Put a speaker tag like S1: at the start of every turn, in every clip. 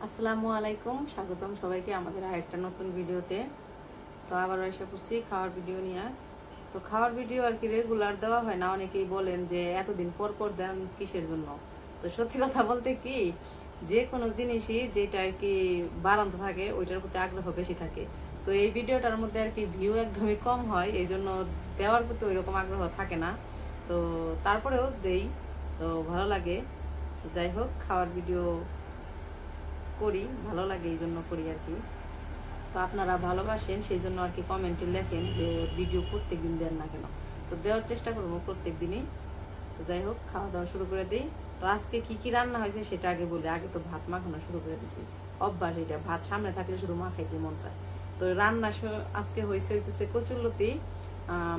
S1: আসসালামু আলাইকুম, স্বাগতম সবাইকে আমাদের আরেকটা নতুন ভিডিওতে। তো আবার এসে পড়ছি খাওয়ার ভিডিও নিয়ে। তো খাওয়ার ভিডিও আর কি রেগুলার দেওয়া হয় না, অনেকেই বলেন যে এতদিন পর পর দেন কিসের জন্য। তো সত্যি কথা বলতে কি, যে কোনো জিনিসই যেটা আর কি বাড়ানো থাকে ওইটার প্রতি আগ্রহ বেশি থাকে। তো এই ভিডিওটার মধ্যে আর কি ভিউ একদমই কম হয়, এই জন্য দেওয়ার প্রতি ওইরকম আগ্রহ থাকে না। তো তারপরেও দেই, তো ভালো লাগে। যাই হোক, খাওয়ার ভিডিও করি, ভালো লাগে এই জন্য করি আর কি। তো আপনারা ভালোবাসেন সেই জন্য আর কি কমেন্টে লেখেন যে ভিডিও প্রত্যেক দিন দেন না কেন। তো দেওয়ার চেষ্টা করবো প্রত্যেক দিনই। তো যাই হোক, খাওয়া দাওয়া শুরু করে দিই। তো আজকে কি কি রান্না হয়েছে সেটা আগে বলি। আগে তো ভাত মাখানো শুরু করে দিছি, অভ্যাস এটা, ভাত সামনে থাকলে শুধু মা খাইতে মন চায়। তো রান্না আজকে হইতেছে কচুরলতি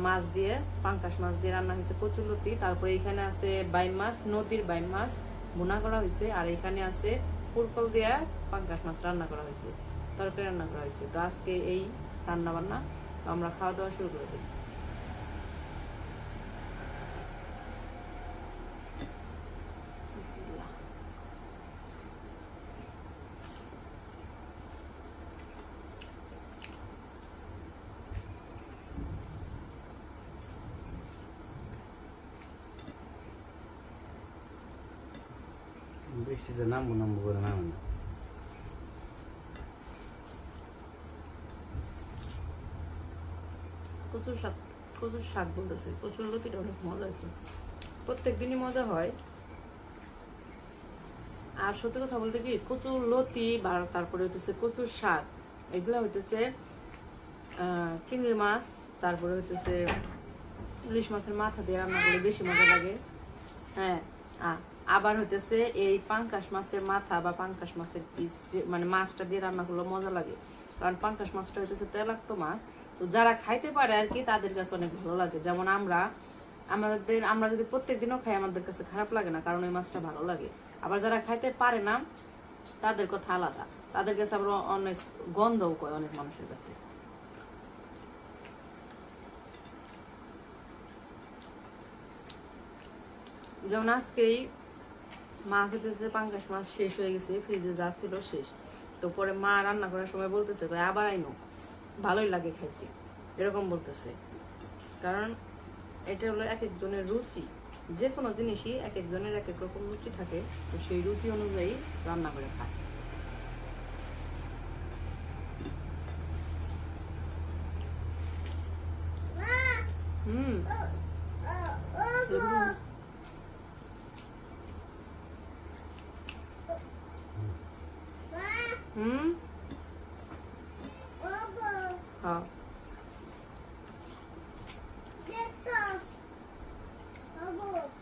S1: মাছ দিয়ে, পাঙ্কাশ মাছ দিয়ে রান্না হয়েছে কচুরলতি। তারপরে এখানে আছে বাইম মাছ, নদীর বাইম মাছ ভুনা করা হয়েছে। আর এখানে আছে পুরকল দেওয়া পাঙ্কাশ মাছ রান্না করা হয়েছে, তরকারি রান্না করা হয়েছে। তো আজকে এই রান্না বান্না। তো আমরা খাওয়া দাওয়া শুরু করে দিই।
S2: বৃষ্টিতে নামবো নামবো করে নামে না।
S1: কচুর শাক, কচুর শাক বলতেছে, কচুর লতিটা অনেক মজা হয়েছে, প্রত্যেক দিনই মজা হয়। আর সত্যি কথা বলতে কি, কচুর লতি বা তারপরে হইতেছে কচুর শাক, এগুলা হইতেছে চিংড়ি মাছ, তারপরে হইতেছে ইলিশ মাছের মাথা দিয়ে রান্না করলে বেশি মজা লাগে। হ্যাঁ, আবার হইতেছে এই পাঙ্কাশ মাছের মাথা বা পাঙ্কাশ মাছের পিস, যে মানে মাছটা দিয়ে রান্না করলে মজা লাগে। কারণ পাঙ্কাশ মাছটা হইতেছে তৈলাক্ত মাছ। তো যারা খাইতে পারে আর কি তাদের কাছে অনেক ভালো লাগে। যেমন আমরা যদি প্রত্যেক দিনও খাই আমাদের কাছে খারাপ লাগে না, কারণ ওই মাছটা ভালো লাগে। আবার যারা খাইতে পারে না তাদের কথা আলাদা, তাদের কাছে আবার অনেক গন্ধও কয় অনেক মানুষের কাছে। যেমন আজকেই মাছ হইতেছে পাঙ্কাশ মাছ শেষ হয়ে গেছে, ফ্রিজে যা ছিল শেষ। তো পরে মা রান্না করার সময় বলতেছে আবার আইনো, ভালোই লাগে খাইতে, এরকম বলতেছে। কারণ এটা হলো এক একজনের রুচি, যে কোনো জিনিসই এক একজনের এক এক রকম রুচি থাকে। তো সেই রুচি অনুযায়ী রান্না করে খায়। হুম হুম হ্যাঁ,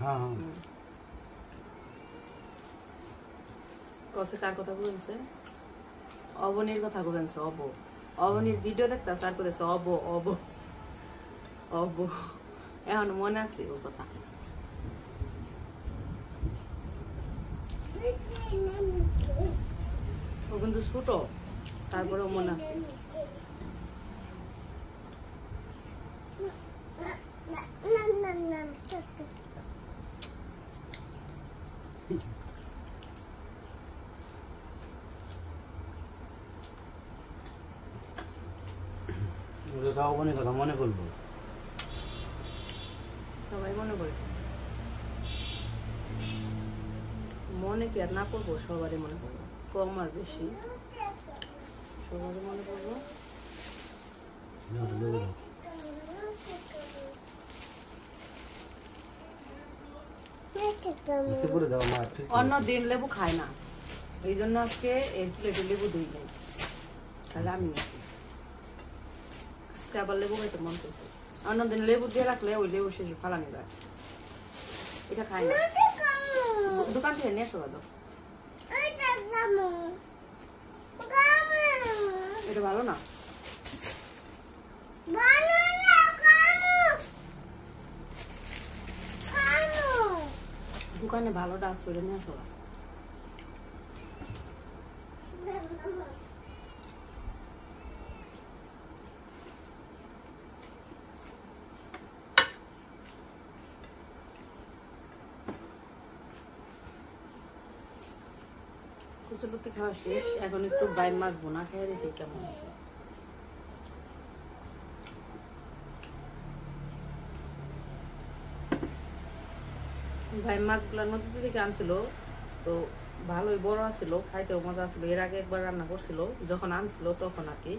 S2: হ্যাঁ হ্যাঁ
S1: কসে কার কথা বলছে? অবনীর কথা বলছে। অবনীর ভিডিও দেখতে স্যার করেছে অব অব অব, এখন মনে আছে ও কথা। ও কিন্তু ছোট, তারপরেও মনে আছে।
S2: তাও অনেক কথা মনে করবো।
S1: সবাই মনে করে, মনে কি আর না করবো, সবারই মনে করবো, কম আর বেশি সবারই মনে করবো। অন্য দিন লেবু খায় না, এই জন্য আজকে এই প্লেটে লেবু দিই নাই, তাহলে আমি নিচ্ছি। আজকে আবার লেবু খাইতে মন করছে। অন্যদিন লেবু দিয়ে রাখলে ওই লেবু শেষে ফালানি যায়, এটা খায় না। দোকান থেকে নিয়ে আসো বাজার, এটা ভালো না। দোকানে ভালোটা আছে, ওটা নিয়ে আসো। কুচুলুতি খাওয়া শেষ, এখন একটু বাইর মাছ বোনা খেয়ে দেখি কেমন আছে। ভাই মাছগুলা নদী থেকে আনছিল, তো ভালোই বড় আছিল, খাইতেও মজা ছিল। এর আগে একবার রান্না করছিল যখন আনছিল তখন আর কি।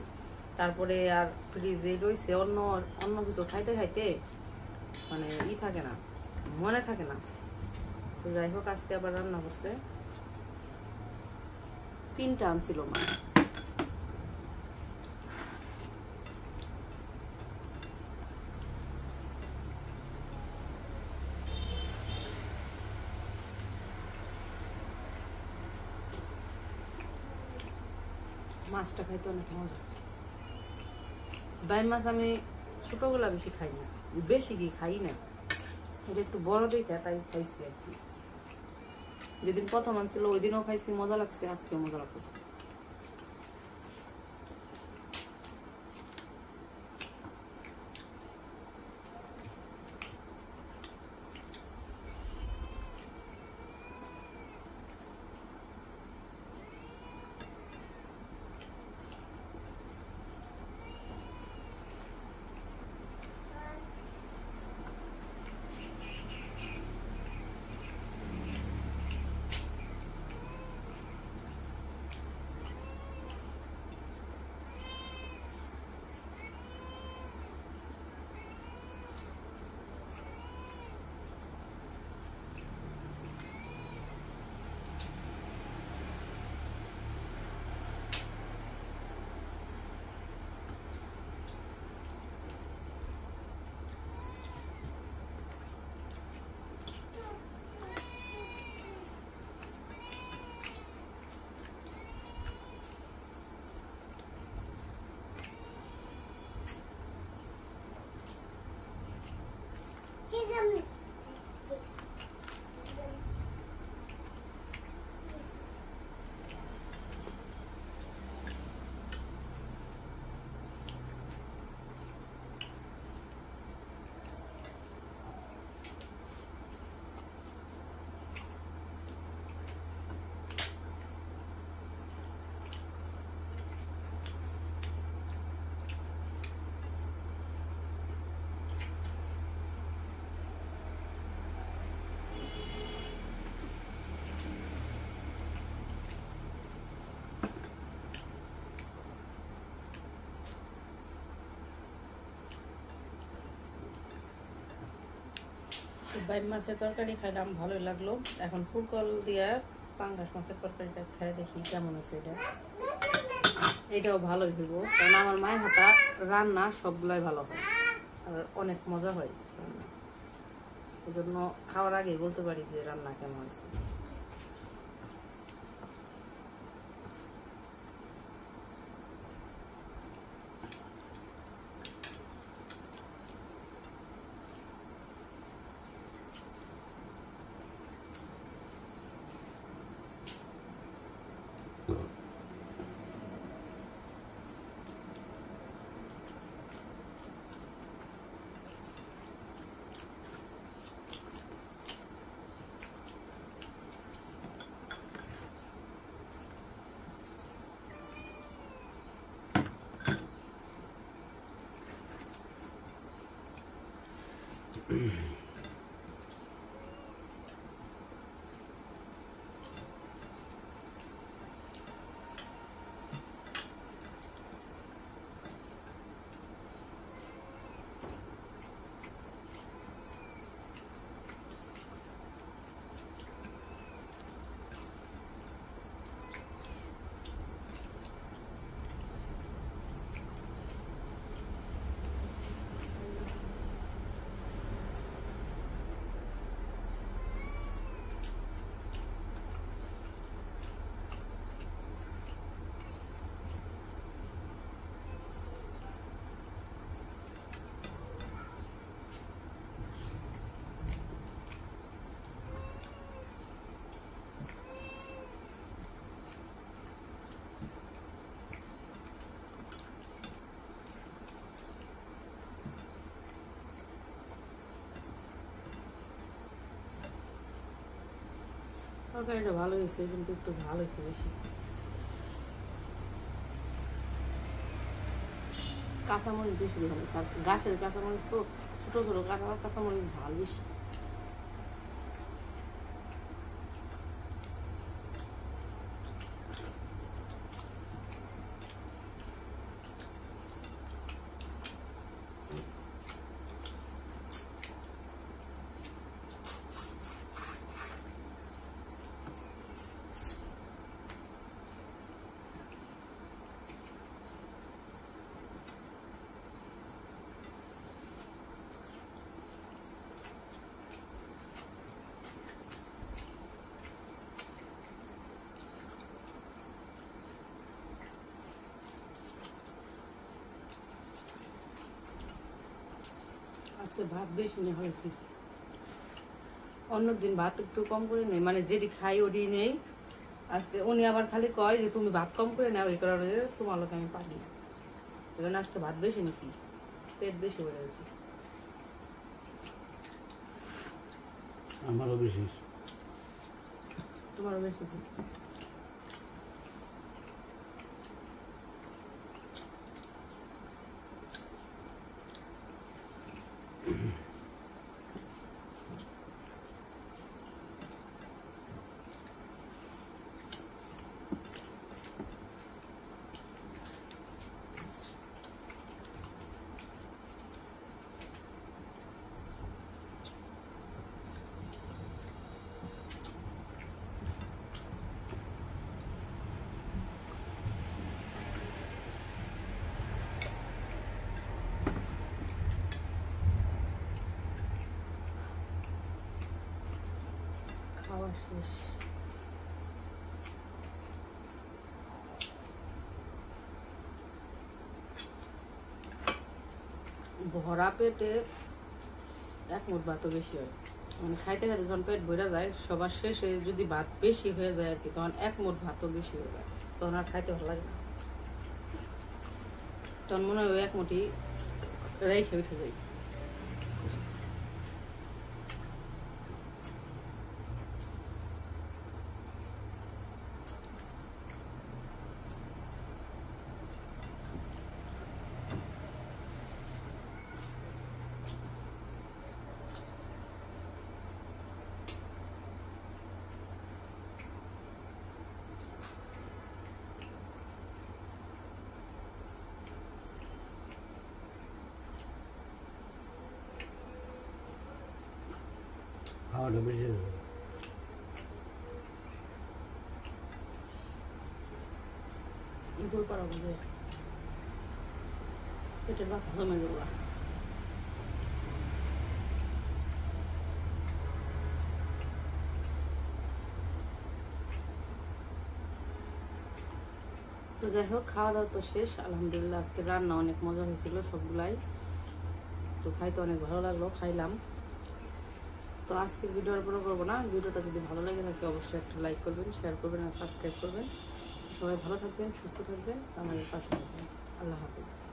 S1: তারপরে আর ফ্রিজে রয়েছে, অন্য অন্য কিছু খাইতে খাইতে মানে থাকে না, মনে থাকে না। তো যাই হোক আজকে আবার রান্না করছে, 3টা আনছিল মাছ। মাছটা খাইতে অনেক মজা। বাইম মাছ আমি ছোটগুলা বেশি খাই না, বেশি কি খাই না, এটা একটু বড় দেখে তাই খাইছি আর কি। যেদিন প্রথম আনছিল ওই দিনও খাইছি, মজা লাগছে, আজকেও মজা লাগছে। বাইম মাছের তরকারি খাইলাম, ভালোই লাগলো। এখন ফুলকল দিয়ে পাঙ্গাস মাছের তরকারিটা খেয়ে দেখি কেমন আছে। এটাও ভালোই হইব, কারণ আমার মায়ের হাতা রান্না সবগুলাই ভালো হয় আর অনেক মজা হয় রান্না। এই জন্য খাওয়ার আগে বলতে পারি যে রান্না কেমন আছে। তরকারিটা ভালো হয়েছে, কিন্তু একটু ঝাল হয়েছে বেশি। কাঁচামরিচ বেশি দিয়ে ফেলেছে, আর গাছের কাঁচামরিচ তো ছোটো ছোটো কাঁচামরিচ ঝাল বেশি। আজকে ভাত বেশি নেই হয়েছি, অন্যদিন ভাত একটু কম করে নেই, মানে যেটি খাই ওটি নেই। আজকে উনি আবার খালি কয় যে তুমি ভাত কম করে নাও, এই কারণে তোমার লোক আমি পারি না, এই জন্য আজকে ভাত বেশি নিছি, পেট বেশি হয়ে গেছে।
S2: আমারও বেশি,
S1: তোমারও বেশি। খাওয়া শেষ। ভরা পেটে এক মুঠ ভাতও বেশি হয়, মানে খাইতে খাইতে যখন পেট ভরে যায়, সবার শেষে যদি ভাত বেশি হয়ে যায় আর কি, তখন এক মুঠ ভাতও বেশি হয়ে যায়, তখন আর খাইতে ভালো লাগে না, তখন মনে হয় এক মুঠি রেখে উঠে যাই।
S2: খাওয়াটা বেশি হয়েছে।
S1: ভুল করা বুঝে পেটের ভাত জমে গেল। তো যাই হোক, খাওয়া দাওয়া তো শেষ আলহামদুলিল্লাহ। আজকে রান্না অনেক মজা হয়েছিল সবগুলাই, তো খাইতে অনেক ভালো লাগলো, খাইলাম। তো আজকের ভিডিও আর বড় করবো না, ভিডিওটা যদি ভালো লাগে থাকে অবশ্যই একটা লাইক করবেন, শেয়ার করবেন আর সাবস্ক্রাইব করবেন। সবাই ভালো থাকবেন, সুস্থ থাকবেন, আমাদের পাশে থাকবেন। আল্লাহ হাফিজ।